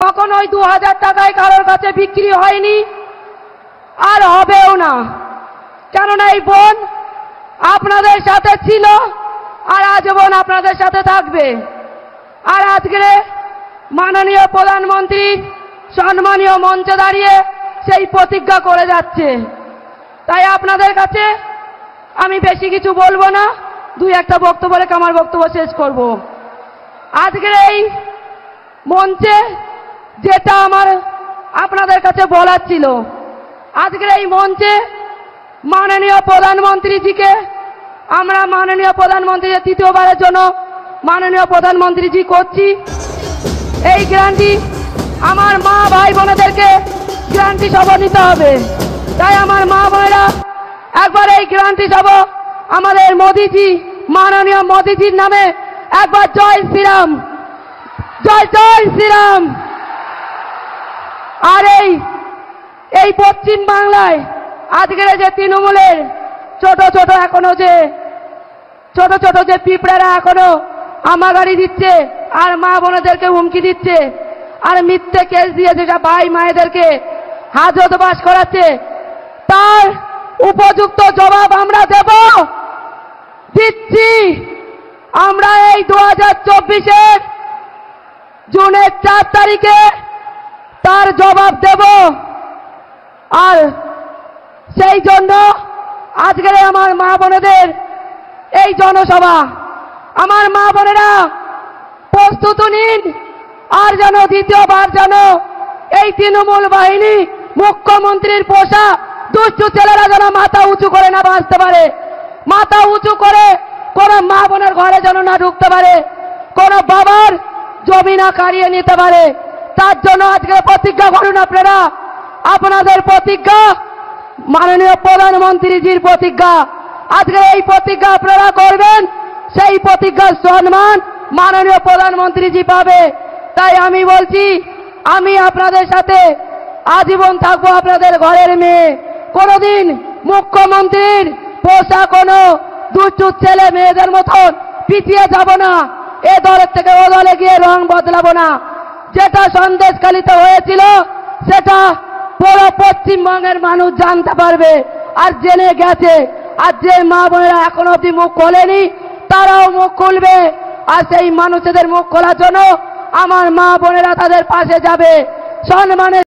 কখনোই 2000 টাকায় কারোর কাছে বিক্রি হয়নি আর হবেও না। কেননা এই বোন আপনাদের সাথে ছিল আর আজীবন আপনাদের সাথে থাকবে। আর আজকে মাননীয় প্রধানমন্ত্রী সম্মানীয় মঞ্চে দাঁড়িয়ে সেই প্রতিজ্ঞা করে যাচ্ছে। তাই আপনাদের কাছে আমি বেশি কিছু বলবো না, দুই একটা বক্তব্য রেখে আমার বক্তব্য শেষ করব। আজকের এই মঞ্চে যেটা আমার আপনাদের কাছে বলার ছিল, আজকের এই মঞ্চে মাননীয় প্রধানমন্ত্রীজিকে আমরা মাননীয় প্রধানমন্ত্রী তৃতীয়বারের জন্য মাননীয় প্রধানমন্ত্রীজি করছি। এই গ্যারান্টি আমার মা ভাই বোনেদেরকে গ্যারান্টি সভা নিতে হবে। তাই আমার মা বোনেরা একবার এই গ্যারান্টি সভা আমাদের মোদিজি মাননীয় মোদিজির নামে একবার জয় শ্রীরাম, জয় জয় শ্রীরাম। আর এই পশ্চিম বাংলায় আজকের যে তৃণমূলের ছোট ছোট যে পিঁপড়ারা এখনো আমাগাড়ি দিচ্ছে আর মা বোনেদেরকে হুমকি দিচ্ছে আর মিথ্যে কেস দিয়ে যেটা ভাই মায়েদেরকে হাজতবাস করাচ্ছে, তার উপযুক্ত জবাব আমরা দিচ্ছি। আমরা এই 2024-এর জুনের 4 তারিখে তার জবাব দেব। আর সেই জন্য আজকের আমার মা বোনেদের এই জনসভা, আমার মা বোনেরা প্রস্তুত নিন। আর যেন দ্বিতীয়বার যেন এই তৃণমূল বাহিনী মুখ্যমন্ত্রীর পোষা দুষ্টু ছেলেরা যেন মাথা উঁচু করে না বাঁচতে পারে, মাথা উঁচু করে কোন মা বোনের ঘরে যেন না ঢুকতে পারে, কোন বাবার জমি না কাড়িয়ে নিতে পারে। তার জন্য আজকে প্রতিজ্ঞা করুন আপনারা। আপনাদের প্রতিজ্ঞা মাননীয় প্রধানমন্ত্রীজির প্রতিজ্ঞা। আজকে এই প্রতিজ্ঞা আপনারা করবেন, সেই প্রতিজ্ঞার সম্মান মাননীয় প্রধানমন্ত্রীজি পাবে। তাই আমি বলছি, আমি আপনাদের সাথে আজীবন থাকবো, আপনাদের ঘরের মেয়ে। কোনদিন মুখ্যমন্ত্রীর পোষা কোনো দুষ্টু ছেলে মেয়েদের মতন পিছিয়ে যাব না, এ দলের থেকে ও দলে গিয়ে রং বদলাবো না। যেটা সন্দেশখালীতে হয়েছিল সেটা পুরো পশ্চিমবঙ্গের মানুষ জানতে পারবে আর জেনে গেছে। আর যে মা বোনেরা এখনো অব্দি মুখ খোলেনি তারাও মুখ খুলবে। আর সেই মানুষদের মুখ খোলার জন্য আমার মা বোনেরা তাদের পাশে যাবে। সম্মানের